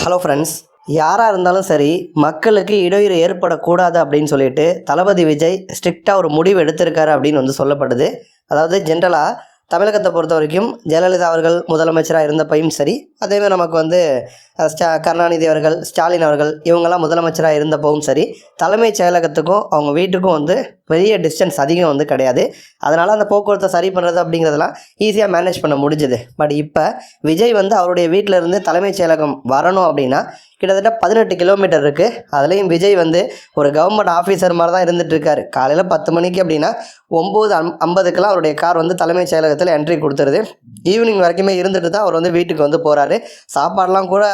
Hello friends, யாராக இருந்தாலும் சரி மக்களுக்கு இடையூறு ஏற்படக்கூடாது அப்படின்னு சொல்லிட்டு தளபதி விஜய் ஸ்ட்ரிக்டாக ஒரு முடிவு எடுத்திருக்காரு அப்படின்னு வந்து சொல்லப்படுது. அதாவது ஜென்ரலாக தமிழகத்தை பொறுத்த வரைக்கும் ஜெயலலிதா அவர்கள் முதலமைச்சராக இருந்தப்பையும் சரி, அதேமாதிரி நமக்கு வந்து கருணாநிதி அவர்கள், ஸ்டாலின் அவர்கள் இவங்கெல்லாம் முதலமைச்சராக இருந்தப்பவும் சரி, தலைமைச் செயலகத்துக்கும் அவங்க வீட்டுக்கும் வந்து பெரிய டிஸ்டன்ஸ் அதிகம் வந்து கிடையாது. அதனால் அந்த போக்குவரத்தை சரி பண்ணுறது அப்படிங்கிறதெல்லாம் ஈஸியாக மேனேஜ் பண்ண முடிஞ்சுது. பட் இப்போ விஜய் வந்து அவருடைய வீட்டில் இருந்து தலைமைச் செயலகம் வரணும் அப்படின்னா கிட்டத்தட்ட 18 கிலோமீட்டர் இருக்குது. அதுலேயும் விஜய் வந்து ஒரு கவர்மெண்ட் ஆஃபீஸர் மாதிரி தான் இருந்துகிட்ருக்காரு. காலையில் 10 மணிக்கு அப்படின்னா 9:50க்கெலாம் அவருடைய கார் வந்து தலைமைச் செயலகத்தில் என்ட்ரி கொடுத்துருது. ஈவினிங் வரைக்குமே இருந்துட்டு தான் அவர் வந்து வீட்டுக்கு வந்து போகிறாரு. சாப்பாடெலாம் கூட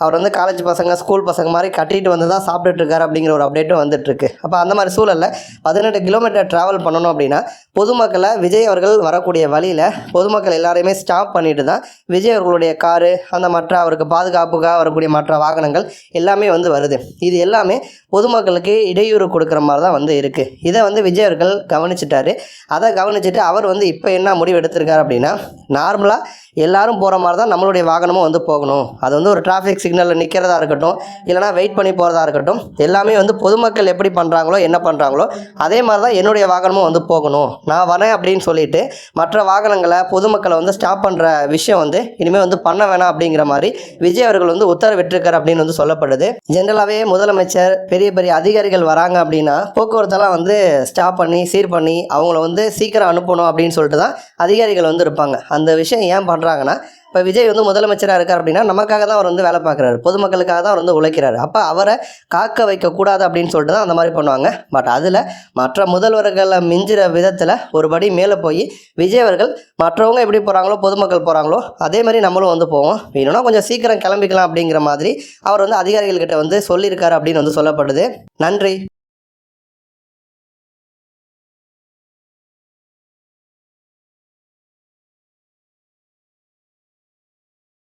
அவர் வந்து காலேஜ் பசங்க, ஸ்கூல் பசங்க மாதிரி கட்டிட்டு வந்து தான் சாப்பிட்டுட்ருக்காரு அப்படிங்கிற ஒரு அப்டேட்டும் வந்துட்டுருக்கு. அப்போ அந்த மாதிரி சூழலில் 18 கிலோமீட்டர் ட்ராவல் பண்ணணும் அப்படின்னா பொதுமக்களை விஜய் அவர்கள் வரக்கூடிய வழியில் பொதுமக்கள் எல்லாரையுமே ஸ்டாப் பண்ணிட்டு தான் விஜய் அவர்களுடைய காரு, அந்த மற்ற அவருக்கு பாதுகாப்புக்காக வரக்கூடிய மற்ற வாகனங்கள் எல்லாமே வந்து வருது. இது எல்லாமே பொதுமக்களுக்கு இடையூறு கொடுக்குற மாதிரி தான் வந்து இருக்குது. இதை வந்து விஜய் அவர்கள் கவனிச்சிட்டாரு. அதை கவனிச்சுட்டு அவர் வந்து இப்போ என்ன முடிவு எடுத்திருக்காரு அப்படின்னா, நார்மலாக எல்லாரும் போகிற மாதிரி தான் நம்மளுடைய வாகனமும் வந்து போகணும். அது வந்து ஒரு டிராஃபிக் சிக்னலில் நிற்கிறதா இருக்கட்டும், இல்லைனா வெயிட் பண்ணி போகிறதா இருக்கட்டும், எல்லாமே வந்து பொதுமக்கள் எப்படி பண்ணுறாங்களோ என்ன பண்ணுறாங்களோ அதே மாதிரி தான் என்னுடைய வாகனமும் வந்து போகணும். நான் வரேன் அப்படின்னு சொல்லிட்டு மற்ற வாகனங்களை பொதுமக்களை வந்து ஸ்டாப் பண்ணுற விஷயம் வந்து இனிமேல் வந்து பண்ண வேணாம் அப்படிங்கிற மாதிரி விஜய் அவர்கள் வந்து உத்தரவிட்டிருக்காரு அப்படின்னு வந்து சொல்லப்படுது. ஜென்ரலாகவே முதலமைச்சர், பெரிய பெரிய அதிகாரிகள் வராங்க அப்படின்னா போக்குவரத்தெல்லாம் வந்து ஸ்டாப் பண்ணி சீர் பண்ணி அவங்கள வந்து சீக்கிரம் அனுப்பணும் அப்படின்னு சொல்லிட்டு தான் அதிகாரிகள் வந்து இருப்பாங்க. அந்த விஷயம் ஏன் பண்ணுறாங்கன்னா, இப்போ விஜய் வந்து முதலமைச்சராக இருக்கார் அப்படின்னா நமக்காக தான் அவர் வந்து வேலை பார்க்குறாரு, பொதுமக்களுக்காக தான் அவர் வந்து உழைக்கிறாரு. அப்போ அவரை காக்க வைக்கக்கூடாது அப்படின்னு சொல்லிட்டு தான் அந்த மாதிரி பண்ணுவாங்க. பட் அதில் மற்ற முதல்வர்களை மிஞ்சிற விதத்தில் ஒரு படி மேலே போய் விஜய் அவர்கள் மற்றவங்க எப்படி போகிறாங்களோ, பொதுமக்கள் போகிறாங்களோ அதே மாதிரி நம்மளும் வந்து போவோம், வேணும்னா கொஞ்சம் சீக்கிரம் கிளம்பிக்கலாம் அப்படிங்கிற மாதிரி அவர் வந்து அதிகாரிகள்கிட்ட வந்து சொல்லியிருக்காரு அப்படின்னு வந்து சொல்லப்படுது. நன்றி.